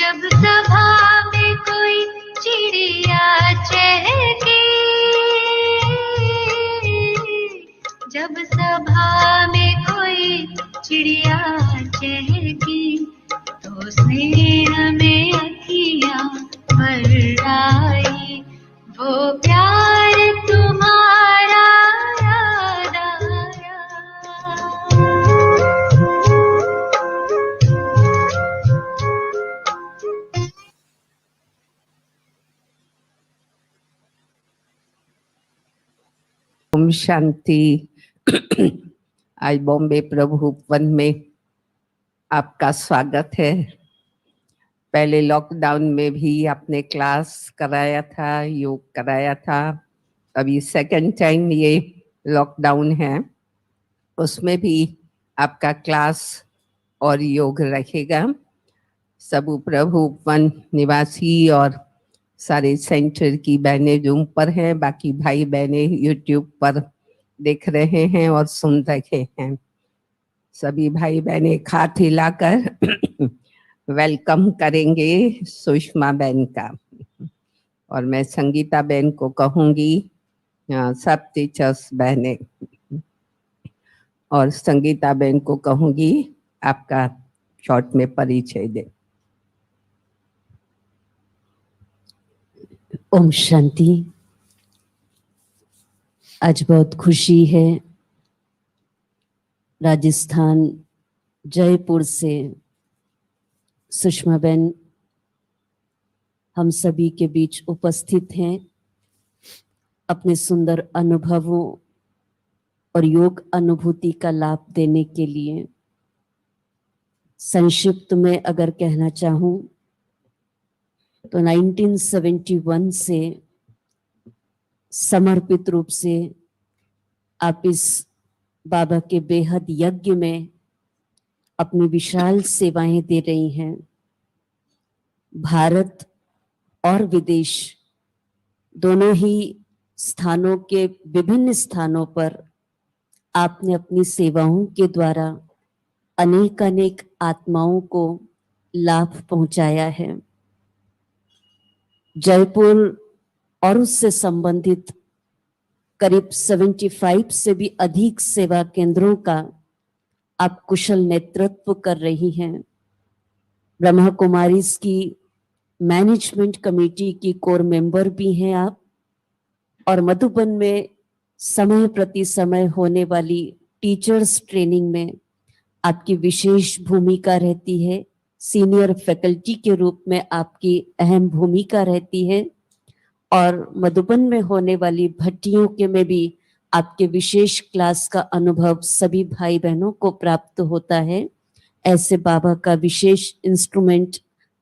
जब सभा में कोई चिड़िया चहके, जब सभा में कोई चिड़िया चहकी, तो स्नेह में अखियाँ भर आई, वो प्यार तुम्हारा याद आया। ओम शांति। आज बॉम्बे प्रभु उपवन में आपका स्वागत है। पहले लॉकडाउन में भी आपने क्लास कराया था, योग कराया था। अभी सेकंड टाइम ये लॉकडाउन है, उसमें भी आपका क्लास और योग रहेगा। सब प्रभु उपवन निवासी और सारे सेंटर की बहनें जूम पर हैं, बाकी भाई बहनें यूट्यूब पर देख रहे हैं और सुन रहे हैं। सभी भाई बहनें हाथ हिलाकर वेलकम करेंगे सुषमा बहन का। और मैं संगीता बहन को कहूँगी, सब टीचर्स बहनें, और संगीता बहन को कहूँगी आपका शॉर्ट में परिचय दे। ओम शांति। आज बहुत खुशी है, राजस्थान जयपुर से सुषमा बहन हम सभी के बीच उपस्थित हैं। अपने सुंदर अनुभवों और योग अनुभूति का लाभ देने के लिए संक्षिप्त में अगर कहना चाहूँ तो 1971 से समर्पित रूप से आप इस बाबा के बेहद यज्ञ में अपनी विशाल सेवाएं दे रही हैं। भारत और विदेश दोनों ही स्थानों के विभिन्न स्थानों पर आपने अपनी सेवाओं के द्वारा अनेक अनेक आत्माओं को लाभ पहुंचाया है। जयपुर और उससे संबंधित करीब 75 से भी अधिक सेवा केंद्रों का आप कुशल नेतृत्व कर रही हैं। ब्रह्मा कुमारीज की मैनेजमेंट कमेटी की कोर मेंबर भी हैं आप, और मधुबन में समय प्रति समय होने वाली टीचर्स ट्रेनिंग में आपकी विशेष भूमिका रहती है। सीनियर फैकल्टी के रूप में आपकी अहम भूमिका रहती है, और मधुबन में होने वाली भट्टियों के में भी आपके विशेष क्लास का अनुभव सभी भाई बहनों को प्राप्त होता है। ऐसे बाबा का विशेष इंस्ट्रूमेंट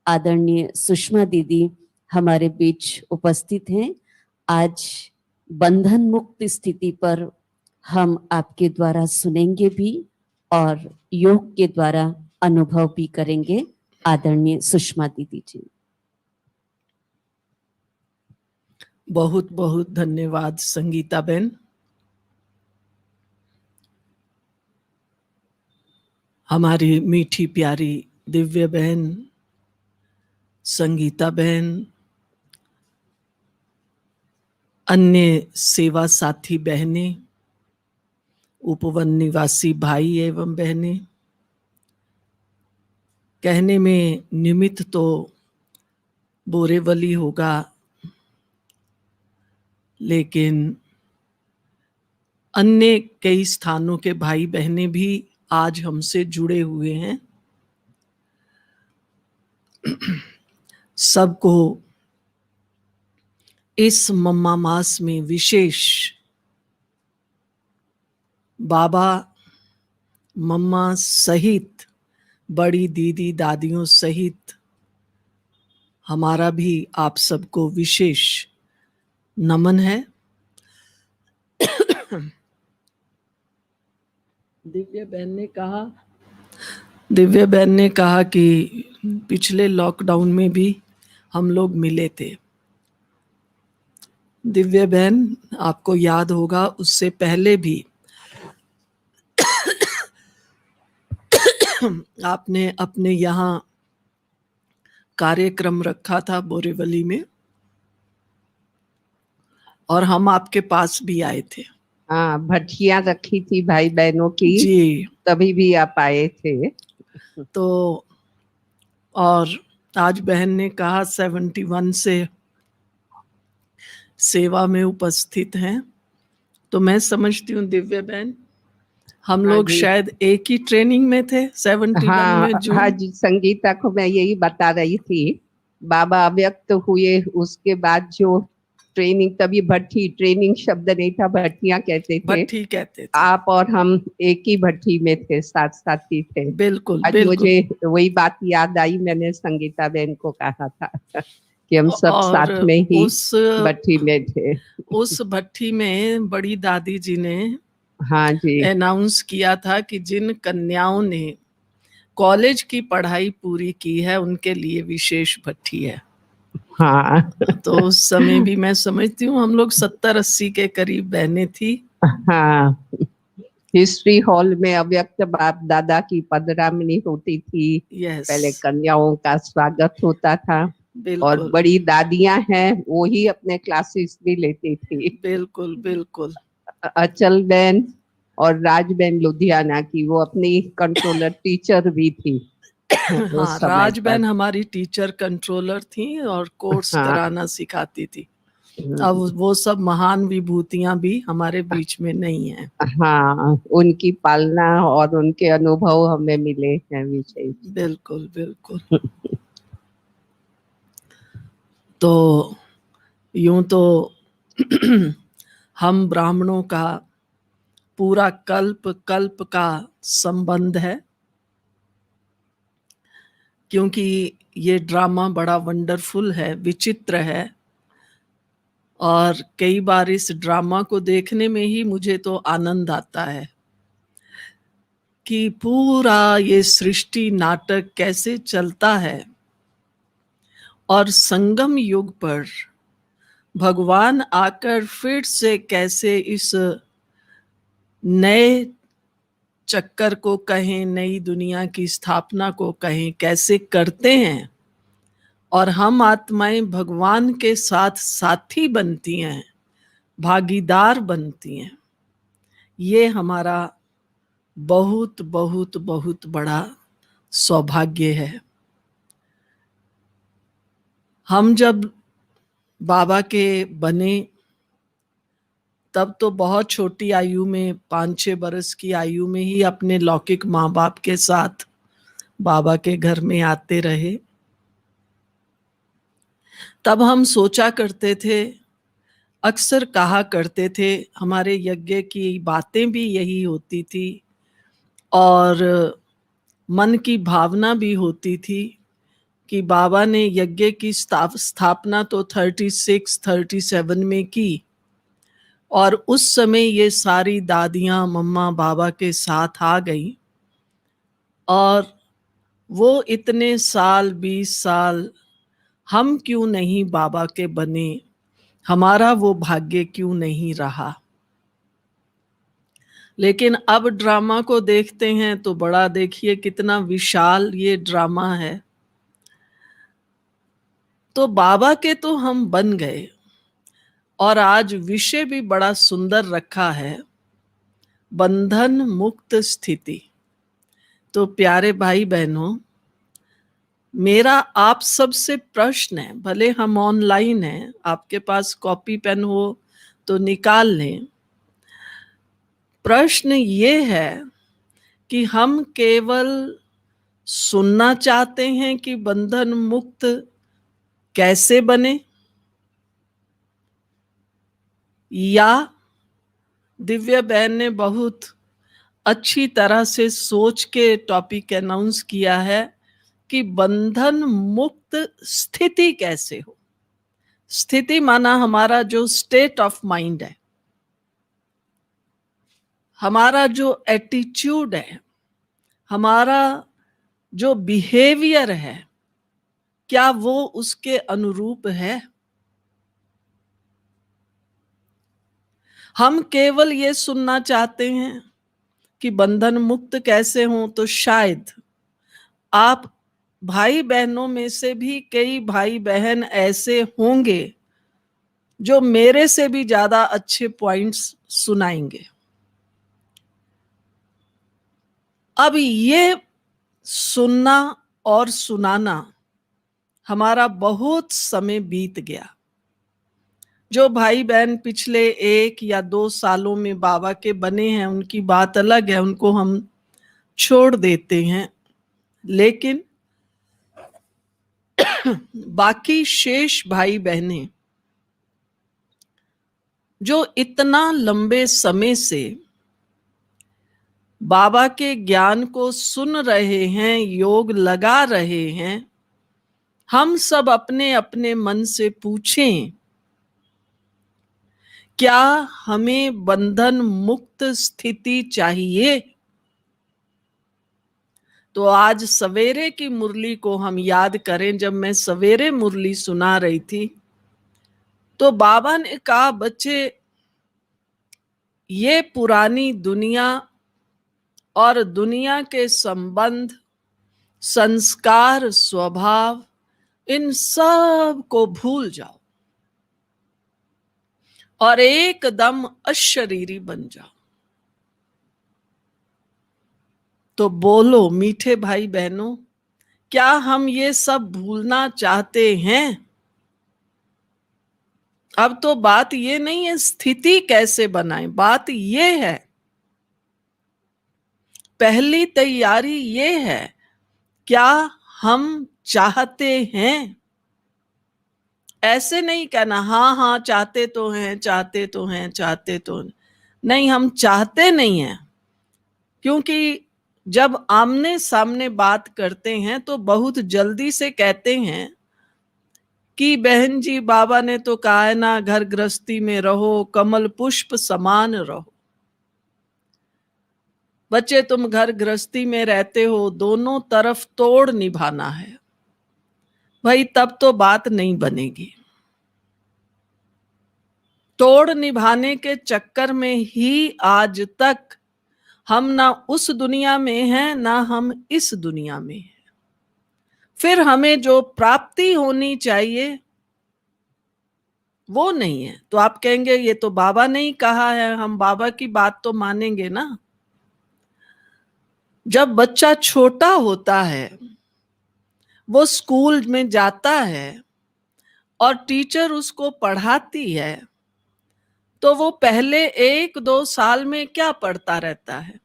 आदरणीय सुषमा दीदी हमारे बीच उपस्थित हैं। आज बंधन मुक्त स्थिति पर हम आपके द्वारा सुनेंगे भी और योग के द्वारा अनुभव भी करेंगे। आदरणीय सुषमा दीदी जी। बहुत बहुत धन्यवाद संगीता बहन। हमारी मीठी प्यारी दिव्य बहन संगीता बहन, अन्य सेवा साथी बहनें, उपवन निवासी भाई एवं बहनें, कहने में निमित्त तो बोरेवली होगा, लेकिन अन्य कई स्थानों के भाई बहनें भी आज हमसे जुड़े हुए हैं। सबको इस मम्मा मास में विशेष बाबा मम्मा सहित बड़ी दीदी दादियों सहित हमारा भी आप सबको विशेष नमन है। दिव्य बहन ने कहा कि पिछले लॉकडाउन में भी हम लोग मिले थे। दिव्य बहन, आपको याद होगा उससे पहले भी आपने अपने यहाँ कार्यक्रम रखा था बोरीवली में, और हम आपके पास भी आए थे। हाँ, भट्टियां रखी थी भाई बहनों की, जी। तभी भी आप आए थे। तो और आज बहन ने कहा 71 से सेवा में उपस्थित हैं, तो मैं समझती हूँ दिव्या बहन, हम हाँ लोग जी। शायद एक ही ट्रेनिंग में थे 71 हाँ में हाँ जून। जी, संगीता को मैं यही बता रही थी, बाबा अव्यक्त हुए उसके बाद जो ट्रेनिंग, तभी भट्टी ट्रेनिंग शब्द नहीं था, भट्टियां कहते थे। भट्टी कहते थे। आप और हम एक ही भट्टी में थे, साथ साथी थे। बिल्कुल आज बिल्कुल। मुझे वही बात याद आई, मैंने संगीता बहन को कहा था कि हम सब और साथ में ही उस भट्टी में थे। उस भट्टी में बड़ी दादी जी ने हाँ जी। अनाउंस किया था कि जिन कन्याओं ने कॉलेज की पढ़ाई पूरी की है उनके लिए विशेष भट्टी है। हाँ तो उस समय भी मैं समझती हूँ हम लोग 70-80 के करीब बहनें थी। हाँ, हिस्ट्री हॉल में अव्यक्त बाप दादा की पदरामनी होती थी, यस, पहले कन्याओं का स्वागत होता था, और बिल्कुल बड़ी दादियां हैं वो ही अपने क्लासेस भी लेती थी। बिल्कुल बिल्कुल। अचल बहन और राज बहन लुधियाना की, वो अपनी कंट्रोलर टीचर भी थी हाँ, उस समय राज पर। बहन हमारी टीचर कंट्रोलर थी और कोर्स हाँ। कराना सिखाती थी। अब वो सब महान विभूतियां भी हमारे बीच में नहीं है। हाँ, उनकी पालना और उनके अनुभव हमें मिले हैं विशेष। बिल्कुल बिल्कुल। तो यूं तो हम ब्राह्मणों का पूरा कल्प कल्प का संबंध है, क्योंकि ये ड्रामा बड़ा वंडरफुल है, विचित्र है, और कई बार इस ड्रामा को देखने में ही मुझे तो आनंद आता है कि पूरा ये सृष्टि नाटक कैसे चलता है, और संगम युग पर भगवान आकर फिर से कैसे इस नए चक्कर को कहें, नई दुनिया की स्थापना को कहें, कैसे करते हैं, और हम आत्माएं भगवान के साथ साथी बनती हैं, भागीदार बनती हैं। ये हमारा बहुत बहुत बहुत बड़ा सौभाग्य है। हम जब बाबा के बने तब तो बहुत छोटी आयु में, 5-6 बरस की आयु में ही अपने लौकिक माँ बाप के साथ बाबा के घर में आते रहे। तब हम सोचा करते थे, अक्सर कहा करते थे, हमारे यज्ञ की बातें भी यही होती थी और मन की भावना भी होती थी कि बाबा ने यज्ञ की स्थापना तो 36-37 में की, और उस समय ये सारी दादियां मम्मा बाबा के साथ आ गई, और वो इतने साल 20 साल हम क्यों नहीं बाबा के बने, हमारा वो भाग्य क्यों नहीं रहा। लेकिन अब ड्रामा को देखते हैं तो बड़ा, देखिए कितना विशाल ये ड्रामा है। तो बाबा के तो हम बन गए, और आज विषय भी बड़ा सुंदर रखा है, बंधन मुक्त स्थिति। तो प्यारे भाई बहनों, मेरा आप सबसे प्रश्न है, भले हम ऑनलाइन हैं, आपके पास कॉपी पेन हो तो निकाल लें। प्रश्न ये है कि हम केवल सुनना चाहते हैं कि बंधन मुक्त कैसे बने, या दिव्या बहन ने बहुत अच्छी तरह से सोच के टॉपिक अनाउंस किया है कि बंधन मुक्त स्थिति कैसे हो। स्थिति माना हमारा जो स्टेट ऑफ माइंड है, हमारा जो एटीट्यूड है, हमारा जो बिहेवियर है, क्या वो उसके अनुरूप है। हम केवल ये सुनना चाहते हैं कि बंधन मुक्त कैसे हो, तो शायद आप भाई बहनों में से भी कई भाई बहन ऐसे होंगे जो मेरे से भी ज्यादा अच्छे पॉइंट्स सुनाएंगे। अब ये सुनना और सुनाना हमारा बहुत समय बीत गया। जो भाई बहन पिछले 1 या 2 सालों में बाबा के बने हैं उनकी बात अलग है, उनको हम छोड़ देते हैं, लेकिन बाकी शेष भाई बहनें जो इतना लंबे समय से बाबा के ज्ञान को सुन रहे हैं, योग लगा रहे हैं, हम सब अपने अपने मन से पूछें, क्या हमें बंधन मुक्त स्थिति चाहिए? तो आज सवेरे की मुरली को हम याद करें। जब मैं सवेरे मुरली सुना रही थी तो बाबा ने कहा, बच्चे, ये पुरानी दुनिया और दुनिया के संबंध, संस्कार, स्वभाव, इन सब को भूल जाओ और एकदम अशरीरी बन जाओ। तो बोलो मीठे भाई बहनों, क्या हम ये सब भूलना चाहते हैं? अब तो बात ये नहीं है स्थिति कैसे बनाएं, बात ये है, पहली तैयारी ये है, क्या हम चाहते हैं? ऐसे नहीं कहना हाँ हाँ चाहते तो हैं, चाहते तो हैं, चाहते तो नहीं, हम चाहते नहीं हैं। क्योंकि जब आमने सामने बात करते हैं तो बहुत जल्दी से कहते हैं कि बहन जी बाबा ने तो कहा है ना, घर गृहस्थी में रहो, कमल पुष्प समान रहो। बच्चे, तुम घर गृहस्थी में रहते हो, दोनों तरफ तोड़ निभाना है भाई, तब तो बात नहीं बनेगी। तोड़ निभाने के चक्कर में ही आज तक हम ना उस दुनिया में हैं ना हम इस दुनिया में हैं। फिर हमें जो प्राप्ति होनी चाहिए वो नहीं है। तो आप कहेंगे ये तो बाबा ने ही कहा है, हम बाबा की बात तो मानेंगे ना। जब बच्चा छोटा होता है, वो स्कूल में जाता है और टीचर उसको पढ़ाती है, तो वो पहले 1-2 साल में क्या पढ़ता रहता है?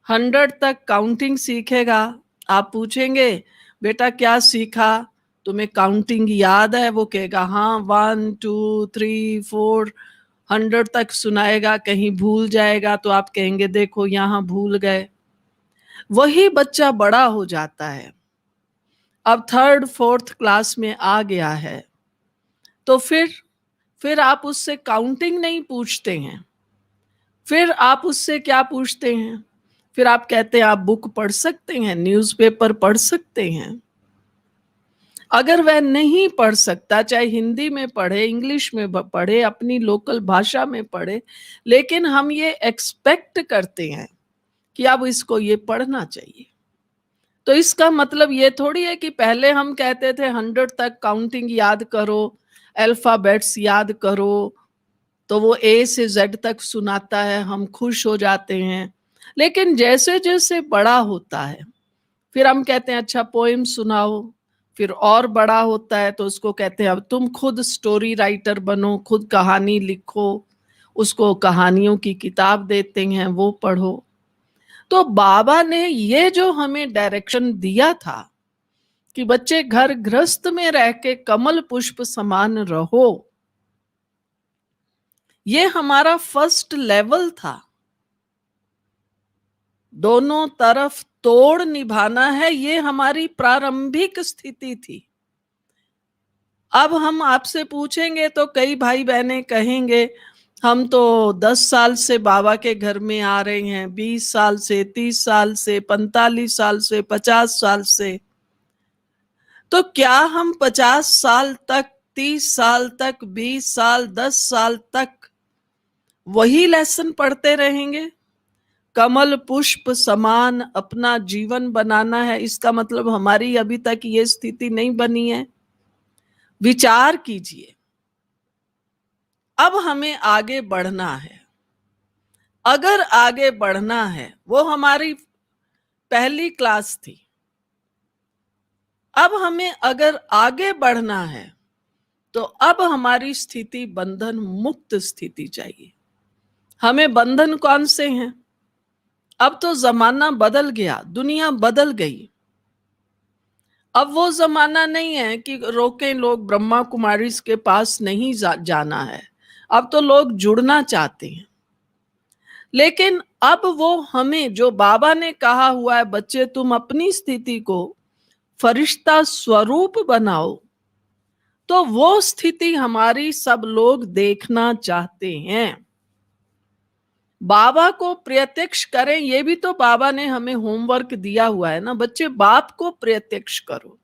100 तक काउंटिंग सीखेगा। आप पूछेंगे बेटा क्या सीखा, तुम्हें काउंटिंग याद है? वो कहेगा हाँ, 1 2 3 4, 100 तक सुनाएगा, कहीं भूल जाएगा तो आप कहेंगे देखो यहाँ भूल गए। वही बच्चा बड़ा हो जाता है, अब 3rd 4th क्लास में आ गया है, तो फिर आप उससे काउंटिंग नहीं पूछते हैं, फिर आप उससे क्या पूछते हैं? फिर आप कहते हैं आप बुक पढ़ सकते हैं, न्यूज़पेपर पढ़ सकते हैं। अगर वह नहीं पढ़ सकता, चाहे हिंदी में पढ़े, इंग्लिश में पढ़े, अपनी लोकल भाषा में पढ़े, लेकिन हम ये एक्सपेक्ट करते हैं कि अब इसको ये पढ़ना चाहिए। तो इसका मतलब ये थोड़ी है कि पहले हम कहते थे 100 तक काउंटिंग याद करो, अल्फाबेट्स याद करो, तो वो A से Z तक सुनाता है, हम खुश हो जाते हैं। लेकिन जैसे जैसे बड़ा होता है फिर हम कहते हैं अच्छा पोएम सुनाओ, फिर और बड़ा होता है तो उसको कहते हैं अब तुम खुद स्टोरी राइटर बनो, खुद कहानी लिखो, उसको कहानियों की किताब देते हैं, वो पढ़ो। तो बाबा ने ये जो हमें डायरेक्शन दिया था कि बच्चे घर गृहस्थ में रह के कमल पुष्प समान रहो, ये हमारा फर्स्ट लेवल था। दोनों तरफ तोड़ निभाना है, ये हमारी प्रारंभिक स्थिति थी। अब हम आपसे पूछेंगे तो कई भाई बहनें कहेंगे हम तो 10 साल से बाबा के घर में आ रहे हैं, 20 साल से, 30 साल से, 45 साल से, 50 साल से। तो क्या हम 50 साल तक, 30 साल तक, 20 साल, 10 साल तक वही लेसन पढ़ते रहेंगे? कमल पुष्प समान अपना जीवन बनाना है, इसका मतलब हमारी अभी तक ये स्थिति नहीं बनी है। विचार कीजिए, अब हमें आगे बढ़ना है। अगर आगे बढ़ना है, वो हमारी पहली क्लास थी। अब हमें अगर आगे बढ़ना है तो अब हमारी स्थिति बंधन मुक्त स्थिति चाहिए। हमें बंधन कौन से हैं? अब तो जमाना बदल गया, दुनिया बदल गई। अब वो जमाना नहीं है कि रोकें लोग, ब्रह्मा कुमारी के पास नहीं जाना है। अब तो लोग जुड़ना चाहते हैं। लेकिन अब वो हमें, जो बाबा ने कहा हुआ है, बच्चे तुम अपनी स्थिति को फरिश्ता स्वरूप बनाओ, तो वो स्थिति हमारी सब लोग देखना चाहते हैं। बाबा को प्रत्यक्ष करें, ये भी तो बाबा ने हमें होमवर्क दिया हुआ है ना, बच्चे बाप को प्रत्यक्ष करो।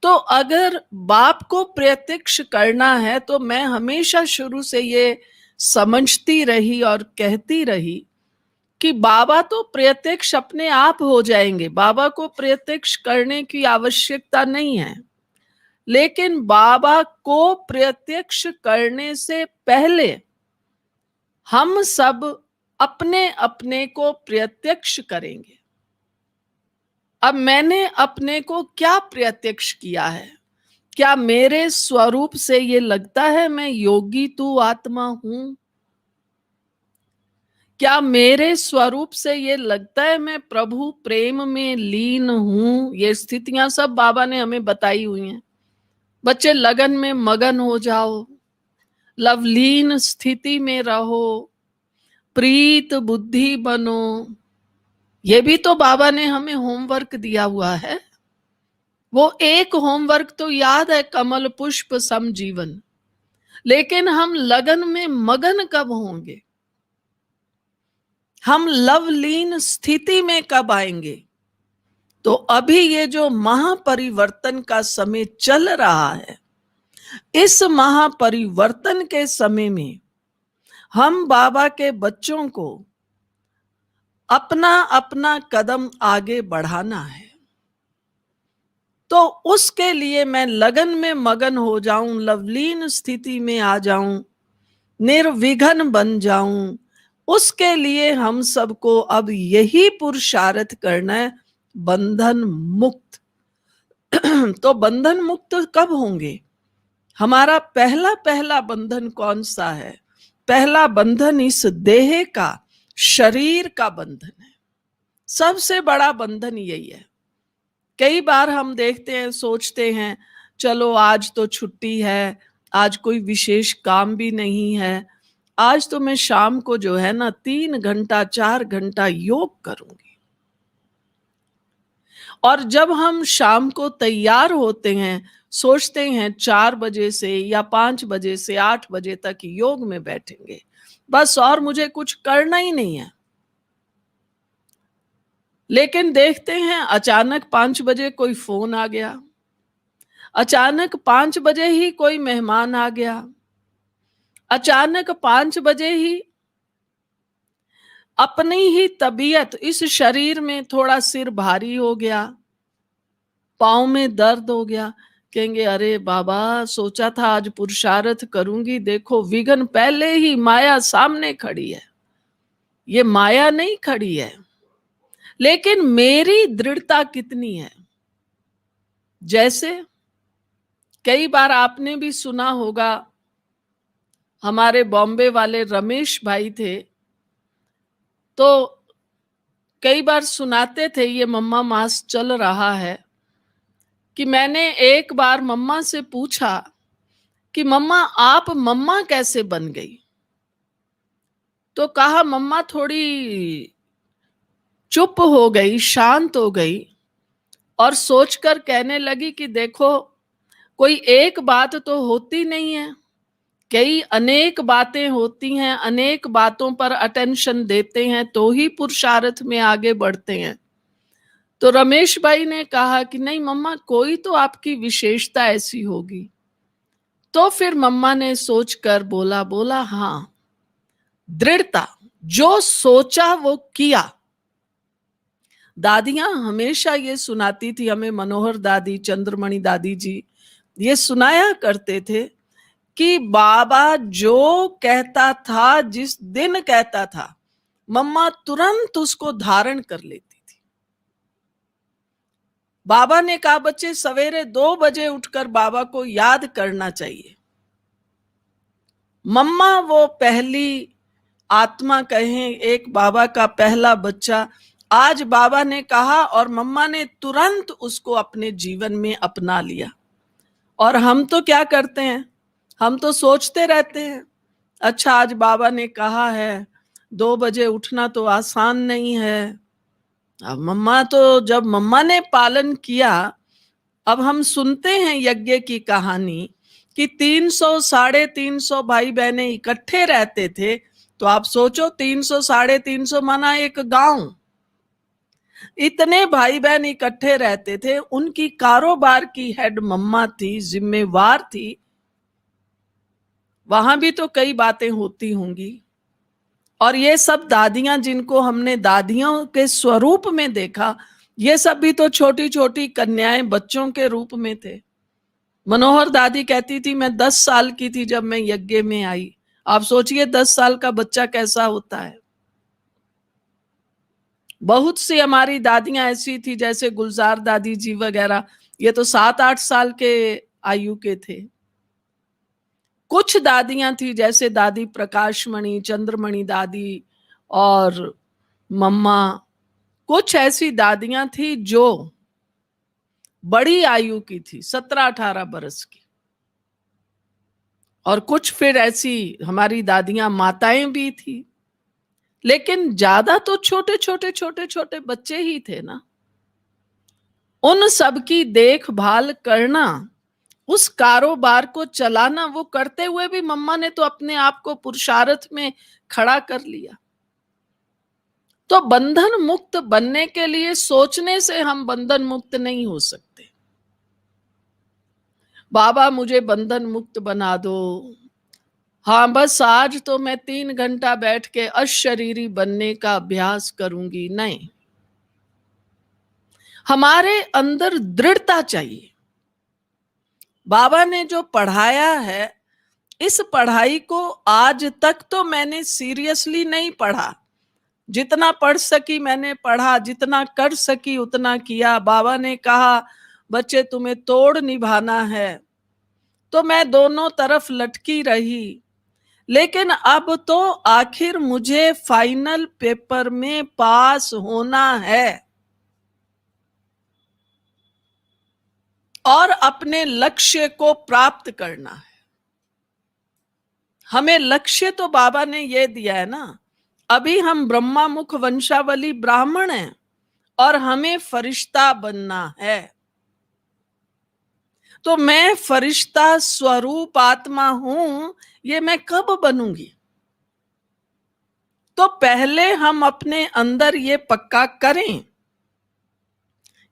तो अगर बाप को प्रत्यक्ष करना है तो मैं हमेशा शुरू से ये समझती रही और कहती रही कि बाबा तो प्रत्यक्ष अपने आप हो जाएंगे, बाबा को प्रत्यक्ष करने की आवश्यकता नहीं है। लेकिन बाबा को प्रत्यक्ष करने से पहले हम सब अपने अपने को प्रत्यक्ष करेंगे। अब मैंने अपने को क्या प्रत्यक्ष किया है? क्या मेरे स्वरूप से ये लगता है मैं योगी तू आत्मा हूं? क्या मेरे स्वरूप से ये लगता है मैं प्रभु प्रेम में लीन हूं? ये स्थितियां सब बाबा ने हमें बताई हुई हैं। बच्चे लगन में मगन हो जाओ, लवलीन स्थिति में रहो, प्रीत बुद्धि बनो। ये भी तो बाबा ने हमें होमवर्क दिया हुआ है। वो एक होमवर्क तो याद है, कमल पुष्प सम जीवन। लेकिन हम लगन में मगन कब होंगे? हम लवलीन स्थिति में कब आएंगे? तो अभी ये जो महापरिवर्तन का समय चल रहा है, इस महापरिवर्तन के समय में हम बाबा के बच्चों को अपना अपना कदम आगे बढ़ाना है। तो उसके लिए मैं लगन में मगन हो जाऊं, लवलीन स्थिति में आ जाऊं, निर्विघ्न बन जाऊं, उसके लिए हम सबको अब यही पुरुषार्थ करना है, बंधन मुक्त। तो बंधन मुक्त कब होंगे? हमारा पहला बंधन कौन सा है? पहला बंधन इस देह का, शरीर का बंधन है। सबसे बड़ा बंधन यही है। कई बार हम देखते हैं, सोचते हैं चलो आज तो छुट्टी है, आज कोई विशेष काम भी नहीं है, आज तो मैं शाम को जो है ना 3 घंटा 4 घंटा योग करूंगी। और जब हम शाम को तैयार होते हैं, सोचते हैं 4 बजे से या 5 बजे से 8 बजे तक योग में बैठेंगे, बस और मुझे कुछ करना ही नहीं है। लेकिन देखते हैं अचानक 5 बजे कोई फोन आ गया, अचानक 5 बजे ही कोई मेहमान आ गया, अचानक 5 बजे ही अपनी ही तबीयत, इस शरीर में थोड़ा सिर भारी हो गया, पाँव में दर्द हो गया। कहेंगे अरे बाबा सोचा था आज पुरुषार्थ करूंगी, देखो विघ्न पहले ही, माया सामने खड़ी है। ये माया नहीं खड़ी है, लेकिन मेरी दृढ़ता कितनी है। जैसे कई बार आपने भी सुना होगा, हमारे बॉम्बे वाले रमेश भाई थे, तो कई बार सुनाते थे, ये मम्मा मास चल रहा है, कि मैंने एक बार मम्मा से पूछा कि मम्मा आप मम्मा कैसे बन गई? तो कहा मम्मा थोड़ी चुप हो गई, शांत हो गई और सोचकर कहने लगी कि देखो कोई एक बात तो होती नहीं है, कई अनेक बातें होती हैं, अनेक बातों पर अटेंशन देते हैं तो ही पुरुषार्थ में आगे बढ़ते हैं। तो रमेश भाई ने कहा कि नहीं मम्मा, कोई तो आपकी विशेषता ऐसी होगी। तो फिर मम्मा ने सोचकर बोला हाँ, दृढ़ता, जो सोचा वो किया। दादियां हमेशा ये सुनाती थी हमें, मनोहर दादी, चंद्रमणि दादी जी ये सुनाया करते थे कि बाबा जो कहता था, जिस दिन कहता था, मम्मा तुरंत उसको धारण कर लेती थी। बाबा ने कहा बच्चे सवेरे 2 बजे उठकर बाबा को याद करना चाहिए। मम्मा वो पहली आत्मा कहें, एक बाबा का पहला बच्चा, आज बाबा ने कहा और मम्मा ने तुरंत उसको अपने जीवन में अपना लिया। और हम तो क्या करते हैं, हम तो सोचते रहते हैं अच्छा आज बाबा ने कहा है 2 बजे उठना तो आसान नहीं है। अब मम्मा तो, जब मम्मा ने पालन किया, अब हम सुनते हैं यज्ञ की कहानी कि 300 350 भाई बहने इकट्ठे रहते थे। तो आप सोचो 300 350 माना एक गांव, इतने भाई बहन इकट्ठे रहते थे। उनकी कारोबार की हेड मम्मा थी, जिम्मेवार थी। वहां भी तो कई बातें होती होंगी। और ये सब दादियां, जिनको हमने दादियों के स्वरूप में देखा, ये सब भी तो छोटी छोटी कन्याएं बच्चों के रूप में थे। मनोहर दादी कहती थी मैं 10 साल की थी जब मैं यज्ञ में आई। आप सोचिए 10 साल का बच्चा कैसा होता है। बहुत सी हमारी दादियां ऐसी थी, जैसे गुलजार दादी जी वगैरह, ये तो 7-8 साल के आयु के थे। कुछ दादियां थी जैसे दादी प्रकाशमणि, चंद्रमणि दादी और मम्मा। कुछ ऐसी दादियां थी जो बड़ी आयु की थी, 17-18 बरस की। और कुछ फिर ऐसी हमारी दादियां माताएं भी थी। लेकिन ज्यादा तो छोटे छोटे बच्चे ही थे ना। उन सबकी देखभाल करना, उस कारोबार को चलाना, वो करते हुए भी मम्मा ने तो अपने आप को पुरुषार्थ में खड़ा कर लिया। तो बंधन मुक्त बनने के लिए सोचने से हम बंधन मुक्त नहीं हो सकते। बाबा मुझे बंधन मुक्त बना दो, हाँ बस आज तो मैं 3 घंटा बैठ के अशरीरी बनने का अभ्यास करूंगी, नहीं। हमारे अंदर दृढ़ता चाहिए। बाबा ने जो पढ़ाया है, इस पढ़ाई को आज तक तो मैंने सीरियसली नहीं पढ़ा। जितना पढ़ सकी मैंने पढ़ा, जितना कर सकी उतना किया। बाबा ने कहा बच्चे तुम्हें तोड़ निभाना है, तो मैं दोनों तरफ लटकी रही। लेकिन अब तो आखिर मुझे फाइनल पेपर में पास होना है और अपने लक्ष्य को प्राप्त करना है। हमें लक्ष्य तो बाबा ने ये दिया है ना। अभी हम ब्रह्मा मुख वंशावली ब्राह्मण हैं और हमें फरिश्ता बनना है। तो मैं फरिश्ता स्वरूप आत्मा हूं, ये मैं कब बनूंगी? तो पहले हम अपने अंदर ये पक्का करें,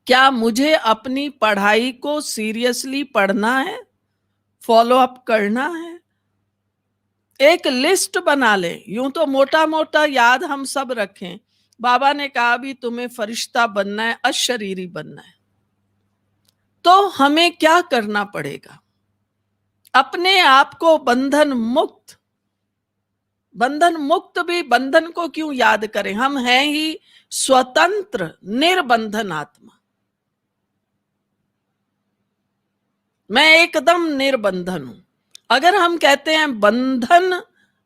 क्या मुझे अपनी पढ़ाई को सीरियसली पढ़ना है, फॉलो अप करना है? एक लिस्ट बना ले। यूं तो मोटा मोटा याद हम सब रखें। बाबा ने कहा भी तुम्हें फरिश्ता बनना है, अशरीरी बनना है। तो हमें क्या करना पड़ेगा? अपने आप को बंधन मुक्त। बंधन मुक्त भी, बंधन को क्यों याद करें, हम हैं ही स्वतंत्र निर्बंधन आत्मा। मैं एकदम निर्बंधन हूं। अगर हम कहते हैं बंधन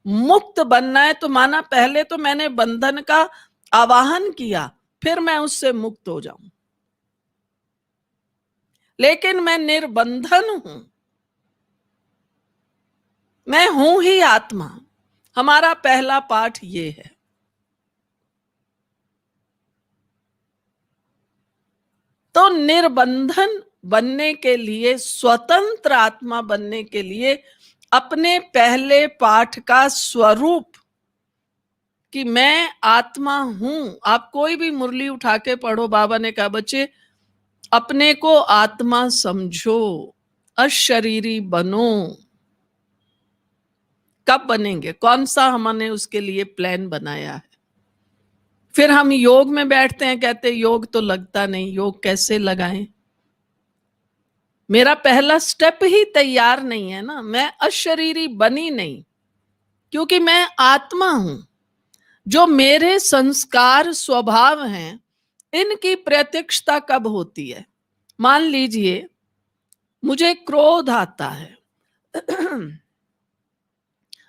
मुक्त बनना है, तो माना पहले तो मैंने बंधन का आवाहन किया, फिर मैं उससे मुक्त हो जाऊं। लेकिन मैं निर्बंधन हूं, मैं हूं ही आत्मा। हमारा पहला पाठ ये है। तो निर्बंधन बनने के लिए, स्वतंत्र आत्मा बनने के लिए, अपने पहले पाठ का स्वरूप कि मैं आत्मा हूं। आप कोई भी मुरली उठा के पढ़ो, बाबा ने कहा बच्चे अपने को आत्मा समझो, अशरीरी बनो। कब बनेंगे, कौन सा हमने उसके लिए प्लान बनाया है। फिर हम योग में बैठते हैं, कहते हैं योग तो लगता नहीं, योग कैसे लगाएं। मेरा पहला स्टेप ही तैयार नहीं है ना, मैं अशरीरी बनी नहीं, क्योंकि मैं आत्मा हूं। जो मेरे संस्कार स्वभाव हैं, इनकी प्रत्यक्षता कब होती है। मान लीजिए मुझे क्रोध आता है,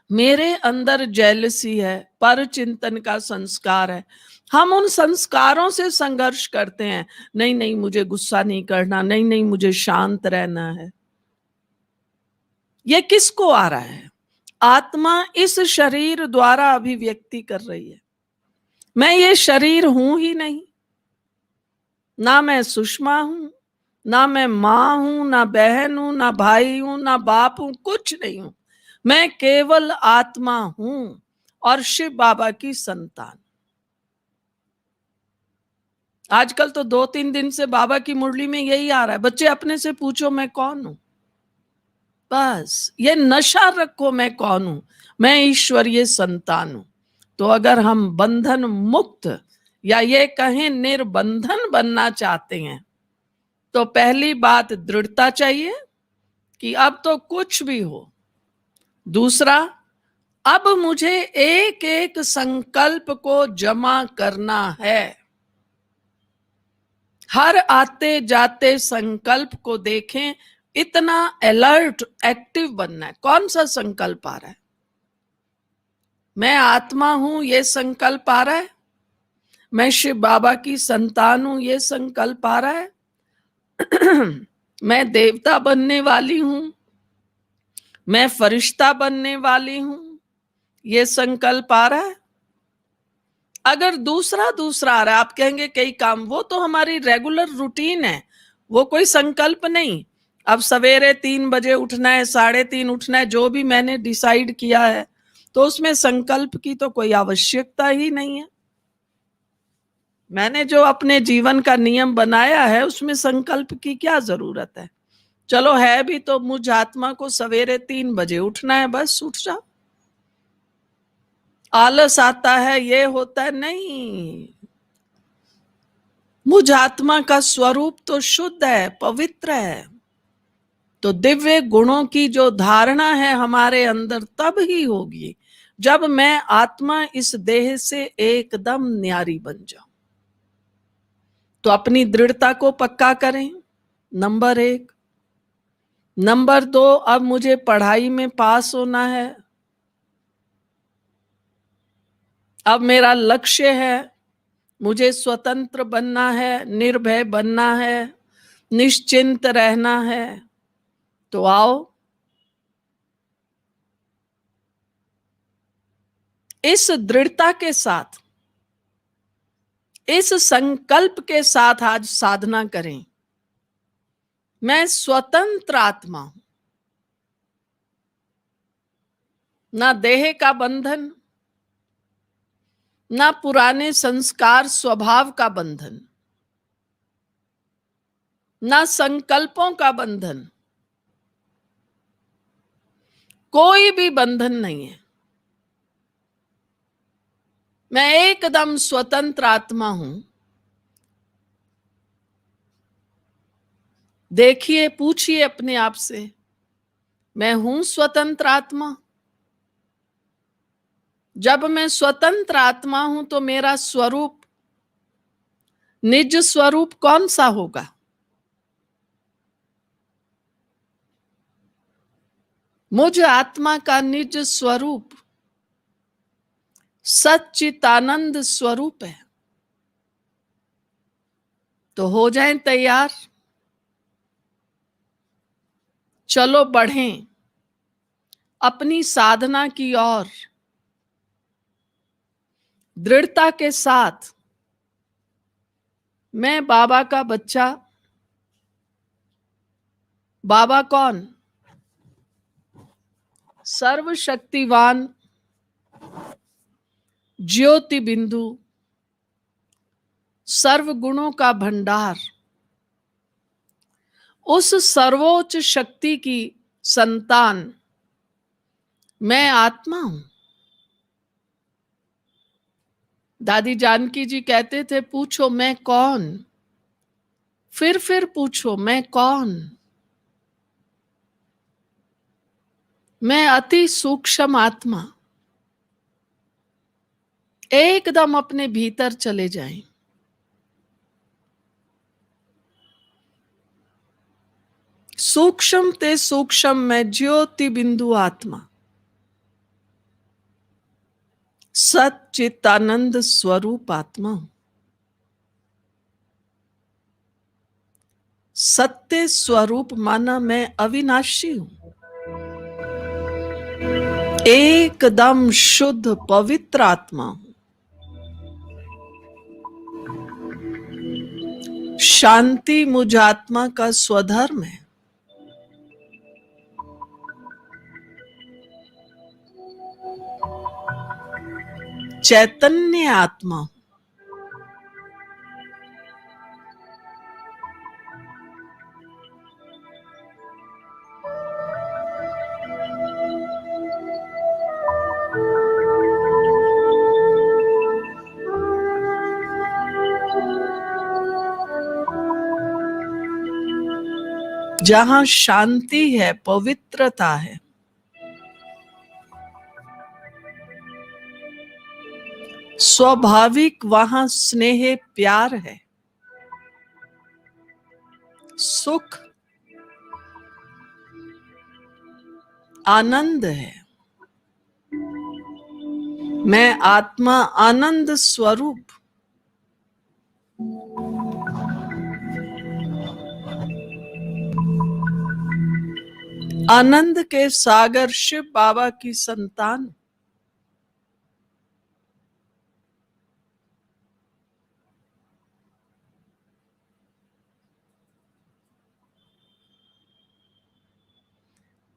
मेरे अंदर जेलसी है, पर चिंतन का संस्कार है, हम उन संस्कारों से संघर्ष करते हैं। नहीं नहीं मुझे गुस्सा नहीं करना, नहीं नहीं मुझे शांत रहना है। ये किसको आ रहा है? आत्मा इस शरीर द्वारा अभिव्यक्ति कर रही है। मैं ये शरीर हूं ही नहीं, ना मैं सुषमा हूं, ना मैं मां हूं, ना बहन हूं, ना भाई हूं, ना बाप हूं, कुछ नहीं हूं। मैं केवल आत्मा हूं और शिव बाबा की संतान। आजकल तो 2-3 दिन से बाबा की मुरली में यही आ रहा है, बच्चे अपने से पूछो मैं कौन हूं। बस ये नशा रखो, मैं कौन हूं, मैं ईश्वरीय संतान हूं। तो अगर हम बंधन मुक्त या ये कहें निर्बंधन बनना चाहते हैं, तो पहली बात दृढ़ता चाहिए कि अब तो कुछ भी हो। दूसरा, अब मुझे एक एक संकल्प को जमा करना है। हर आते जाते संकल्प को देखें, इतना अलर्ट एक्टिव बनना है। कौन सा संकल्प आ रहा है? मैं आत्मा हूं, ये संकल्प आ रहा है। मैं शिव बाबा की संतान हूं, ये संकल्प आ रहा है। मैं देवता बनने वाली हूं, मैं फरिश्ता बनने वाली हूं, ये संकल्प आ रहा है। अगर दूसरा आ रहा है, आप कहेंगे कई काम, वो तो हमारी रेगुलर रूटीन है, वो कोई संकल्प नहीं। अब सवेरे 3 बजे उठना है, 3:30 उठना है, जो भी मैंने डिसाइड किया है, तो उसमें संकल्प की तो कोई आवश्यकता ही नहीं है। मैंने जो अपने जीवन का नियम बनाया है, उसमें संकल्प की क्या जरूरत है। चलो है भी तो मुझ आत्मा को सवेरे 3 बजे उठना है, बस उठ जाओ। आलस आता है, ये होता है, नहीं। मुझ आत्मा का स्वरूप तो शुद्ध है, पवित्र है। तो दिव्य गुणों की जो धारणा है हमारे अंदर तब ही होगी जब मैं आत्मा इस देह से एकदम न्यारी बन जाऊं। तो अपनी दृढ़ता को पक्का करें, नंबर 1। नंबर 2, अब मुझे पढ़ाई में पास होना है। अब मेरा लक्ष्य है, मुझे स्वतंत्र बनना है, निर्भय बनना है, निश्चिंत रहना है। तो आओ, इस दृढ़ता के साथ, इस संकल्प के साथ आज साधना करें। मैं स्वतंत्र आत्मा हूं, ना देह का बंधन, ना पुराने संस्कार स्वभाव का बंधन, ना संकल्पों का बंधन, कोई भी बंधन नहीं है। मैं एकदम स्वतंत्र आत्मा हूं। देखिए, पूछिए अपने आप से, मैं हूं स्वतंत्र आत्मा? जब मैं स्वतंत्र आत्मा हूं तो मेरा स्वरूप, निज स्वरूप कौन सा होगा? मुझ आत्मा का निज स्वरूप सच्चिदानंद स्वरूप है। तो हो जाएं तैयार, चलो बढ़ें अपनी साधना की ओर दृढ़ता के साथ। मैं बाबा का बच्चा। बाबा कौन? सर्वशक्तिवान, ज्योति बिंदु, सर्व गुणों का भंडार, उस सर्वोच्च शक्ति की संतान, मैं आत्मा हूं। दादी जानकी जी कहते थे, पूछो मैं कौन, फिर पूछो मैं कौन। मैं अति सूक्ष्म आत्मा। एकदम अपने भीतर चले जाएं। सूक्ष्म ते सूक्ष्म मैं ज्योति बिंदु आत्मा, सच्चितानंद स्वरूप आत्मा हूं। सत्य स्वरूप माना मैं अविनाशी हूं। एकदम शुद्ध पवित्र आत्मा हूं। शांति मुझ आत्मा का स्वधर्म है। चैतन्य आत्मा हूं। जहां शांति है, पवित्रता है, स्वाभाविक वहां स्नेह प्यार है, सुख आनंद है। मैं आत्मा आनंद स्वरूप, आनंद के सागर शिव बाबा की संतान।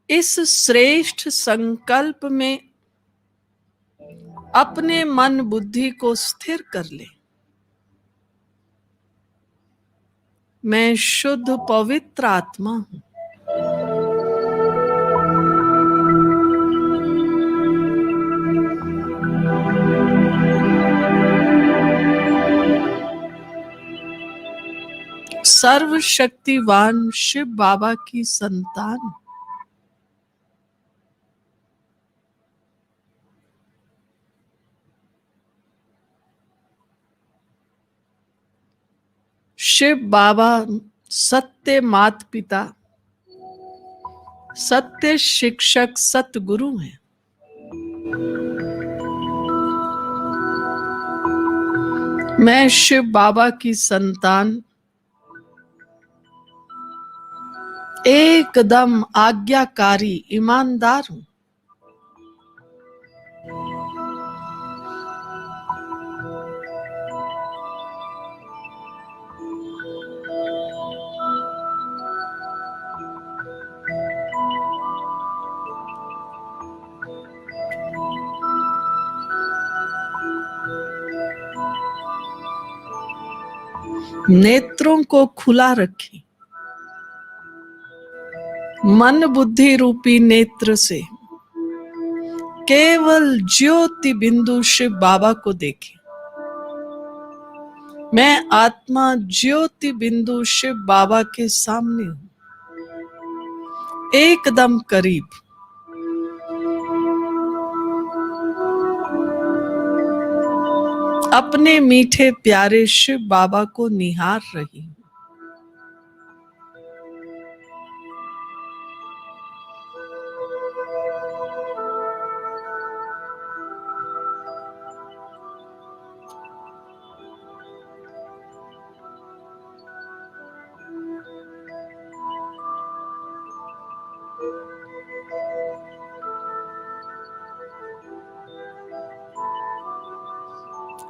इस श्रेष्ठ संकल्प में अपने मन बुद्धि को स्थिर कर ले। मैं शुद्ध पवित्र आत्मा हूं। सर्वशक्तिवान शिव बाबा की संतान। शिव बाबा सत्य माता पिता, सत्य शिक्षक, सतगुरु हैं। मैं शिव बाबा की संतान एकदम आज्ञाकारी ईमानदार हूं। नेत्रों को खुला रखें। मन बुद्धि रूपी नेत्र से केवल ज्योति बिंदु शिव बाबा को देखें। मैं आत्मा ज्योति बिंदु शिव बाबा के सामने हूं, एकदम करीब। अपने मीठे प्यारे शिव बाबा को निहार रही हूं।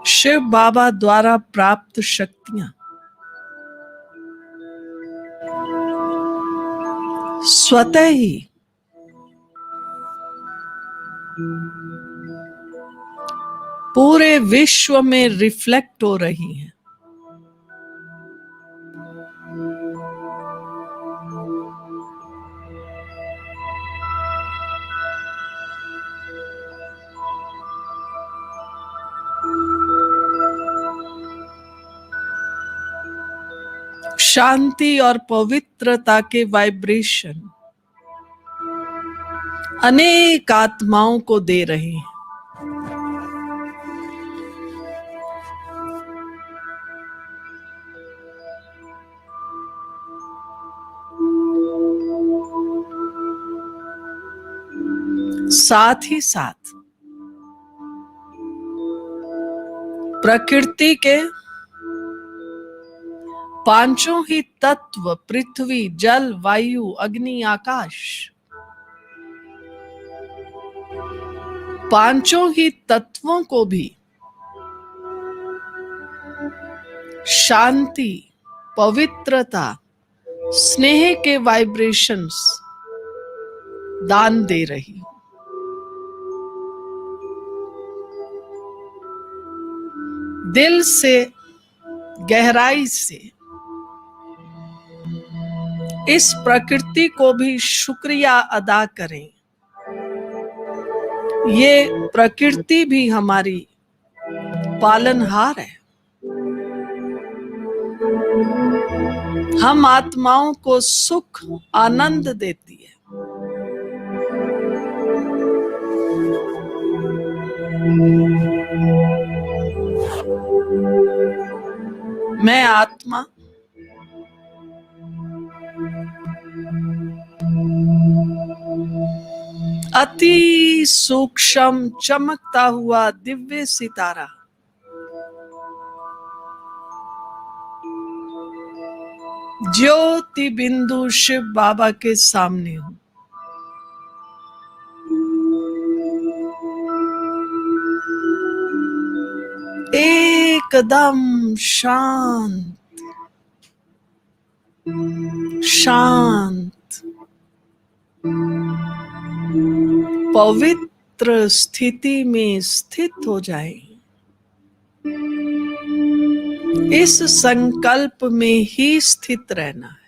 शिव बाबा द्वारा प्राप्त शक्तियां स्वतः ही पूरे विश्व में रिफ्लेक्ट हो रही हैं। शांति और पवित्रता के वाइब्रेशन अनेक आत्माओं को दे रहे हैं। साथ ही साथ प्रकृति के पांचों ही तत्व, पृथ्वी, जल, वायु, अग्नि, आकाश, पांचों ही तत्वों को भी शांति, पवित्रता, स्नेह के वाइब्रेशंस दान दे रही हूं। दिल से, गहराई से इस प्रकृति को भी शुक्रिया अदा करें। ये प्रकृति भी हमारी पालनहार है। हम आत्माओं को सुख, आनंद देती है। मैं आत्मा अति सूक्ष्म चमकता हुआ दिव्य सितारा, ज्योति बिंदु शिव बाबा के सामने हूं। एकदम शांत शांत पवित्र स्थिति में स्थित हो जाए। इस संकल्प में ही स्थित रहना है।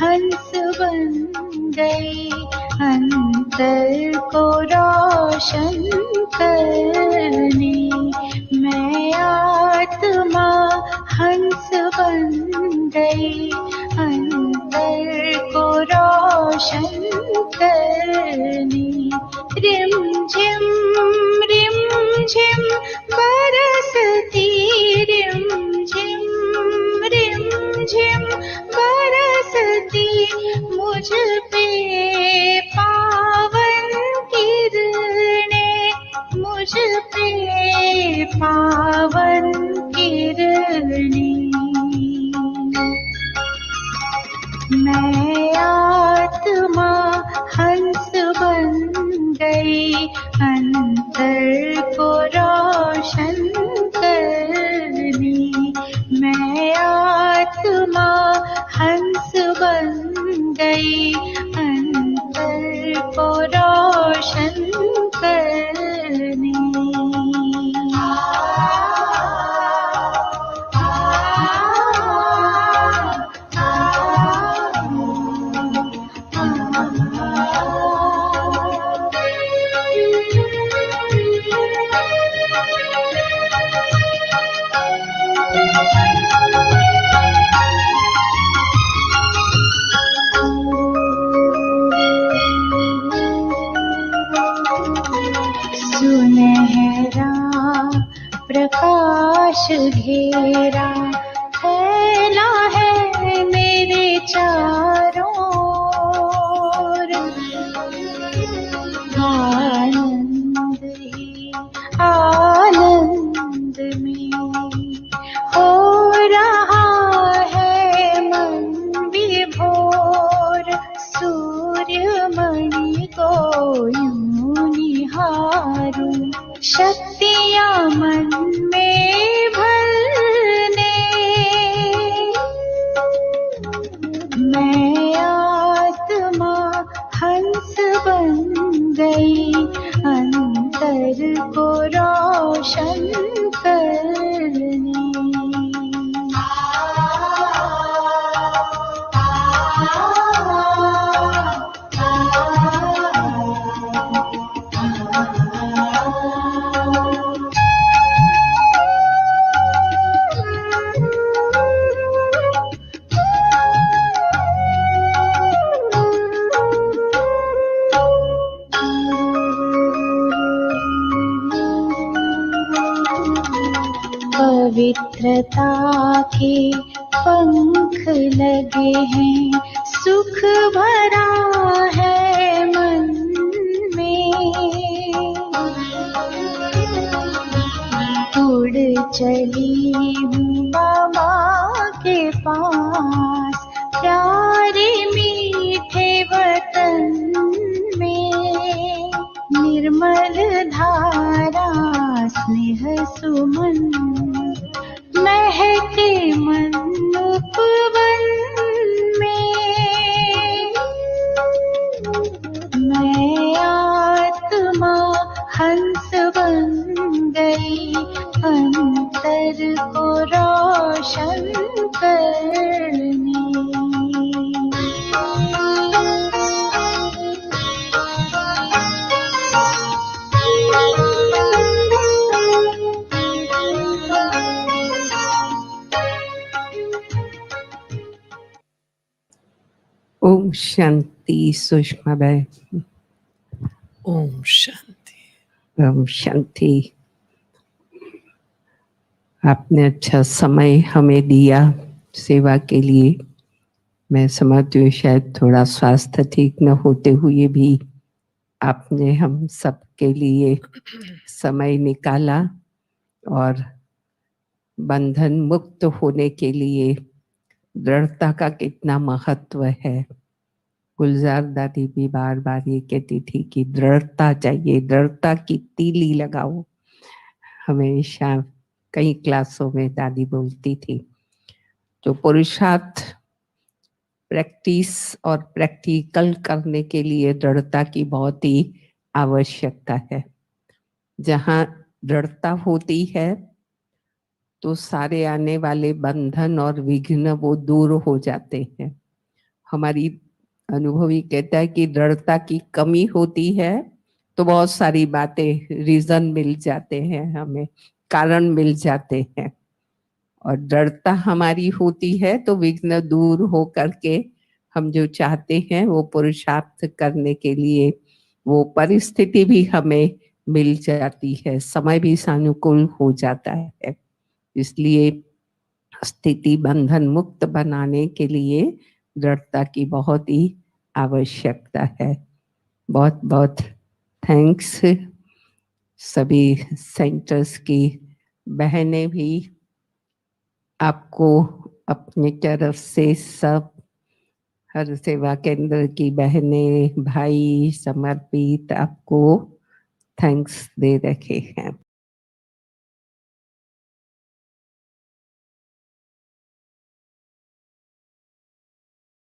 हंस बन गई अंतर को रोशन करने। मैं आत्मा हंस बन गई अंतर को रोशन करने। रिम झिम बरसती रिम झिम बरसती मुझ पे पावन किरणें, मुझ सुनहरा प्रकाश घेरा फैला है मेरे चारों ओर। आनंद ही आनंद में हो रहा है मन विभोर। सूर्यमणि को यूं निहारूं, शक्तियाँ मन में भरने। मैं आत्मा हंस बन गई, अंतर को रोशन करने। पवित्रता के पंख लगे हैं, सुख भरा है मन में। उड़ चली हूँ बाबा के पास, प्यारे मीठे वतन में। निर्मल धारा स्नेह सुमन महके मन उपवन में। मैं आत्मा हंस बन गई, अंतर को रोशन करने। ओम शांति सुषमा बहन। ओम शांति। ओम शांति। आपने अच्छा समय हमें दिया सेवा के लिए। मैं समझती हूँ शायद थोड़ा स्वास्थ्य ठीक न होते हुए भी आपने हम सब के लिए समय निकाला और बंधन मुक्त होने के लिए दृढ़ता का कितना महत्व है। गुलजार दादी भी बार बार ये कहती थी कि दृढ़ता चाहिए, दृढ़ता की तीली लगाओ। हमेशा कई क्लासों में दादी बोलती थी। जो पुरुषार्थ प्रैक्टिस और प्रैक्टिकल करने के लिए दृढ़ता की बहुत ही आवश्यकता है। जहाँ दृढ़ता होती है तो सारे आने वाले बंधन और विघ्न वो दूर हो जाते हैं। हमारी अनुभवी कहता है कि दृढ़ता की कमी होती है तो बहुत सारी बातें रीजन मिल जाते हैं, हमें कारण मिल जाते हैं। और दृढ़ता हमारी होती है तो विघ्न दूर हो करके हम जो चाहते हैं वो पुरुषार्थ करने के लिए वो परिस्थिति भी हमें मिल जाती है, समय भी सानुकूल हो जाता है। इसलिए स्थिति बंधन मुक्त बनाने के लिए दृढ़ता की बहुत ही आवश्यकता है। बहुत बहुत थैंक्स। सभी सेंटर्स की बहनें भी आपको अपनी तरफ से सब हर सेवा केंद्र की बहनें भाई समर्पित आपको थैंक्स दे रखे हैं।